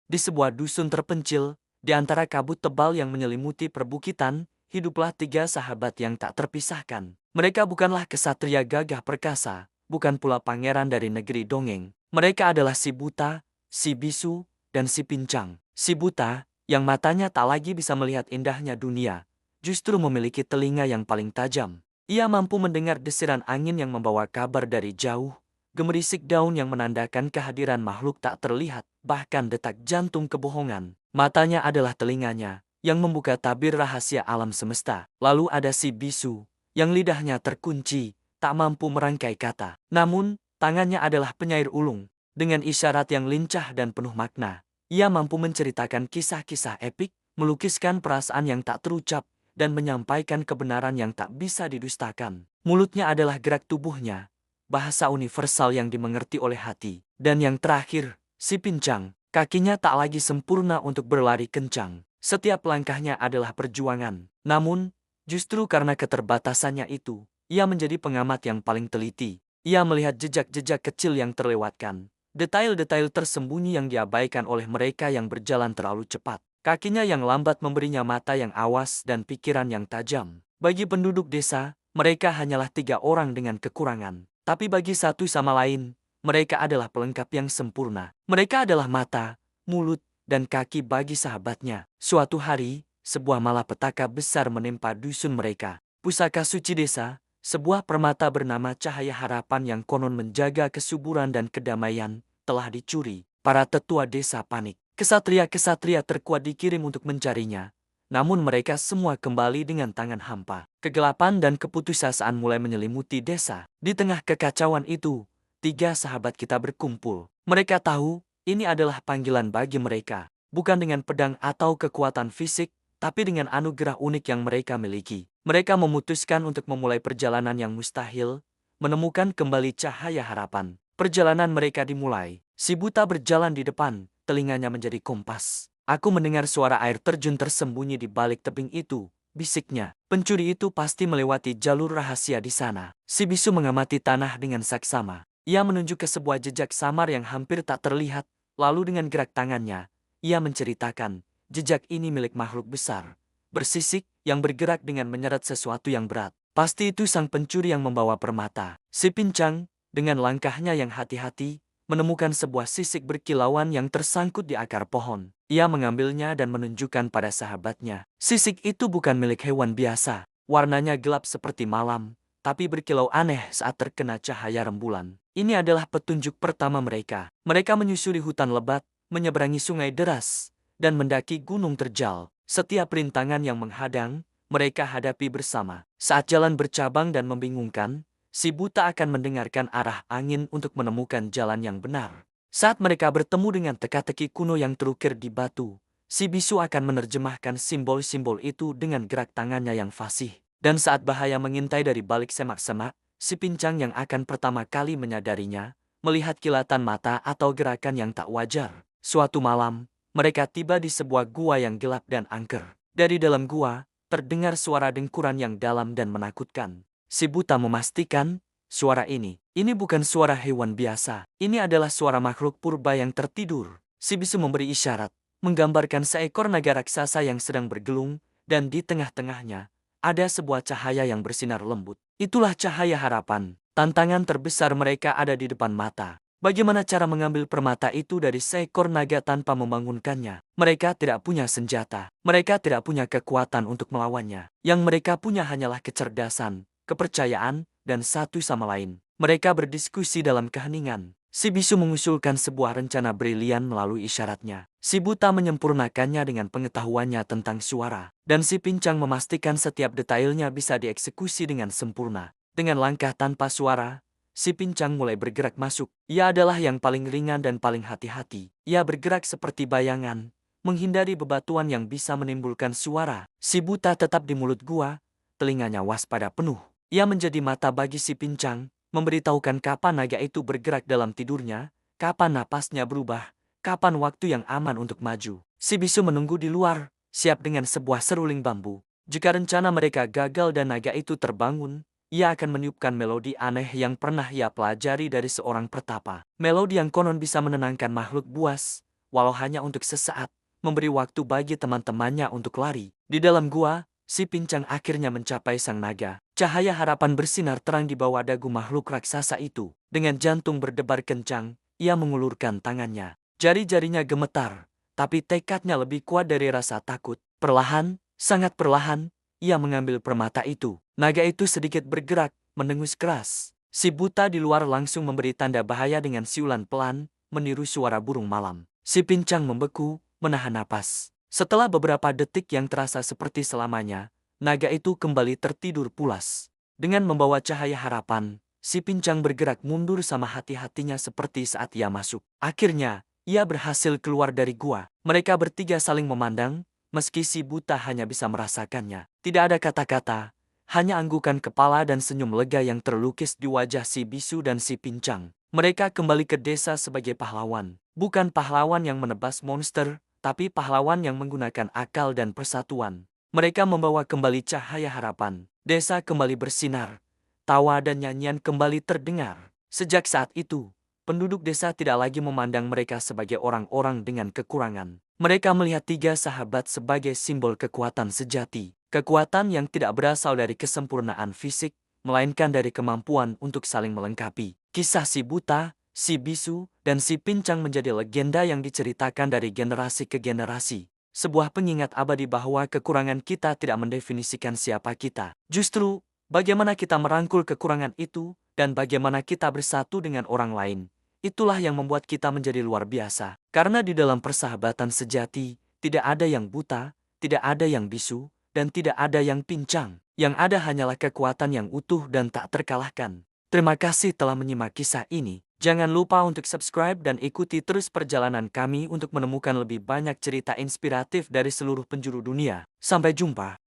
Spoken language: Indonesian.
Di sebuah dusun terpencil, di antara kabut tebal yang menyelimuti perbukitan, hiduplah tiga sahabat yang tak terpisahkan. Mereka bukanlah kesatria gagah perkasa, bukan pula pangeran dari negeri dongeng. Mereka adalah si buta, si bisu, dan si pincang. Si buta, yang matanya tak lagi bisa melihat indahnya dunia, justru memiliki telinga yang paling tajam. Ia mampu mendengar desiran angin yang membawa kabar dari jauh, gemerisik daun yang menandakan kehadiran makhluk tak terlihat, bahkan detak jantung kebohongan. Matanya adalah telinganya, yang membuka tabir rahasia alam semesta. Lalu ada si bisu, yang lidahnya terkunci, tak mampu merangkai kata. Namun, tangannya adalah penyair ulung. Dengan isyarat yang lincah dan penuh makna, ia mampu menceritakan kisah-kisah epik, melukiskan perasaan yang tak terucap, dan menyampaikan kebenaran yang tak bisa didustakan. Mulutnya adalah gerak tubuhnya, bahasa universal yang dimengerti oleh hati. Dan yang terakhir, si pincang, kakinya tak lagi sempurna untuk berlari kencang. Setiap langkahnya adalah perjuangan. Namun, justru karena keterbatasannya itu, ia menjadi pengamat yang paling teliti. Ia melihat jejak-jejak kecil yang terlewatkan, detail-detail tersembunyi yang diabaikan oleh mereka yang berjalan terlalu cepat. Kakinya yang lambat memberinya mata yang awas dan pikiran yang tajam. Bagi penduduk desa, mereka hanyalah tiga orang dengan kekurangan. Tapi bagi satu sama lain, mereka adalah pelengkap yang sempurna. Mereka adalah mata, mulut, dan kaki bagi sahabatnya. Suatu hari, sebuah malapetaka besar menimpa dusun mereka. Pusaka suci desa, sebuah permata bernama Cahaya Harapan yang konon menjaga kesuburan dan kedamaian, telah dicuri. Para tetua desa panik. Kesatria-kesatria terkuat dikirim untuk mencarinya. Namun mereka semua kembali dengan tangan hampa. Kegelapan dan keputusasaan mulai menyelimuti desa. Di tengah kekacauan itu, tiga sahabat kita berkumpul. Mereka tahu, ini adalah panggilan bagi mereka. Bukan dengan pedang atau kekuatan fisik, tapi dengan anugerah unik yang mereka miliki. Mereka memutuskan untuk memulai perjalanan yang mustahil, menemukan kembali cahaya harapan. Perjalanan mereka dimulai. Si buta berjalan di depan, telinganya menjadi kompas. Aku mendengar suara air terjun tersembunyi di balik tebing itu, bisiknya. Pencuri itu pasti melewati jalur rahasia di sana. Si bisu mengamati tanah dengan saksama. Ia menunjuk ke sebuah jejak samar yang hampir tak terlihat, lalu dengan gerak tangannya, ia menceritakan, jejak ini milik makhluk besar, bersisik, yang bergerak dengan menyeret sesuatu yang berat. Pasti itu sang pencuri yang membawa permata. Si pincang, dengan langkahnya yang hati-hati, menemukan sebuah sisik berkilauan yang tersangkut di akar pohon. Ia mengambilnya dan menunjukkan pada sahabatnya. Sisik itu bukan milik hewan biasa. Warnanya gelap seperti malam, tapi berkilau aneh saat terkena cahaya rembulan. Ini adalah petunjuk pertama mereka. Mereka menyusuri hutan lebat, menyeberangi sungai deras, dan mendaki gunung terjal. Setiap rintangan yang menghadang, mereka hadapi bersama. Saat jalan bercabang dan membingungkan, si buta akan mendengarkan arah angin untuk menemukan jalan yang benar. Saat mereka bertemu dengan teka-teki kuno yang terukir di batu, si bisu akan menerjemahkan simbol-simbol itu dengan gerak tangannya yang fasih. Dan saat bahaya mengintai dari balik semak-semak, si pincang yang akan pertama kali menyadarinya, melihat kilatan mata atau gerakan yang tak wajar. Suatu malam, mereka tiba di sebuah gua yang gelap dan angker. Dari dalam gua, terdengar suara dengkuran yang dalam dan menakutkan. Si buta memastikan, suara ini bukan suara hewan biasa. Ini adalah suara makhluk purba yang tertidur. Si bisu memberi isyarat, menggambarkan seekor naga raksasa yang sedang bergelung, dan di tengah-tengahnya, ada sebuah cahaya yang bersinar lembut. Itulah cahaya harapan. Tantangan terbesar mereka ada di depan mata. Bagaimana cara mengambil permata itu dari seekor naga tanpa membangunkannya? Mereka tidak punya senjata. Mereka tidak punya kekuatan untuk melawannya. Yang mereka punya hanyalah kecerdasan, kepercayaan, dan satu sama lain. Mereka berdiskusi dalam keheningan. Si bisu mengusulkan sebuah rencana brilian melalui isyaratnya. Si buta menyempurnakannya dengan pengetahuannya tentang suara. Dan si pincang memastikan setiap detailnya bisa dieksekusi dengan sempurna. Dengan langkah tanpa suara, si pincang mulai bergerak masuk. Ia adalah yang paling ringan dan paling hati-hati. Ia bergerak seperti bayangan, menghindari bebatuan yang bisa menimbulkan suara. Si buta tetap di mulut gua, telinganya waspada penuh. Ia menjadi mata bagi si pincang, memberitahukan kapan naga itu bergerak dalam tidurnya, kapan napasnya berubah, kapan waktu yang aman untuk maju. Si bisu menunggu di luar, siap dengan sebuah seruling bambu. Jika rencana mereka gagal dan naga itu terbangun, ia akan meniupkan melodi aneh yang pernah ia pelajari dari seorang pertapa. Melodi yang konon bisa menenangkan makhluk buas, walau hanya untuk sesaat, memberi waktu bagi teman-temannya untuk lari. Di dalam gua, si pincang akhirnya mencapai sang naga. Cahaya harapan bersinar terang di bawah dagu makhluk raksasa itu. Dengan jantung berdebar kencang, ia mengulurkan tangannya. Jari-jarinya gemetar, tapi tekadnya lebih kuat dari rasa takut. Perlahan, sangat perlahan, ia mengambil permata itu. Naga itu sedikit bergerak, mendengus keras. Si buta di luar langsung memberi tanda bahaya dengan siulan pelan, meniru suara burung malam. Si pincang membeku, menahan napas. Setelah beberapa detik yang terasa seperti selamanya, naga itu kembali tertidur pulas. Dengan membawa cahaya harapan, si pincang bergerak mundur sama hati-hatinya seperti saat ia masuk. Akhirnya, ia berhasil keluar dari gua. Mereka bertiga saling memandang, meski si buta hanya bisa merasakannya. Tidak ada kata-kata, hanya anggukan kepala dan senyum lega yang terlukis di wajah si bisu dan si pincang. Mereka kembali ke desa sebagai pahlawan. Bukan pahlawan yang menebas monster, tapi pahlawan yang menggunakan akal dan persatuan. Mereka membawa kembali cahaya harapan. Desa kembali bersinar. Tawa dan nyanyian kembali terdengar. Sejak saat itu, penduduk desa tidak lagi memandang mereka sebagai orang-orang dengan kekurangan. Mereka melihat tiga sahabat sebagai simbol kekuatan sejati. Kekuatan yang tidak berasal dari kesempurnaan fisik, melainkan dari kemampuan untuk saling melengkapi. Kisah si buta, si bisu, dan si pincang menjadi legenda yang diceritakan dari generasi ke generasi. Sebuah pengingat abadi bahwa kekurangan kita tidak mendefinisikan siapa kita. Justru, bagaimana kita merangkul kekurangan itu, dan bagaimana kita bersatu dengan orang lain. Itulah yang membuat kita menjadi luar biasa. Karena di dalam persahabatan sejati, tidak ada yang buta, tidak ada yang bisu, dan tidak ada yang pincang. Yang ada hanyalah kekuatan yang utuh dan tak terkalahkan. Terima kasih telah menyimak kisah ini. Jangan lupa untuk subscribe dan ikuti terus perjalanan kami untuk menemukan lebih banyak cerita inspiratif dari seluruh penjuru dunia. Sampai jumpa.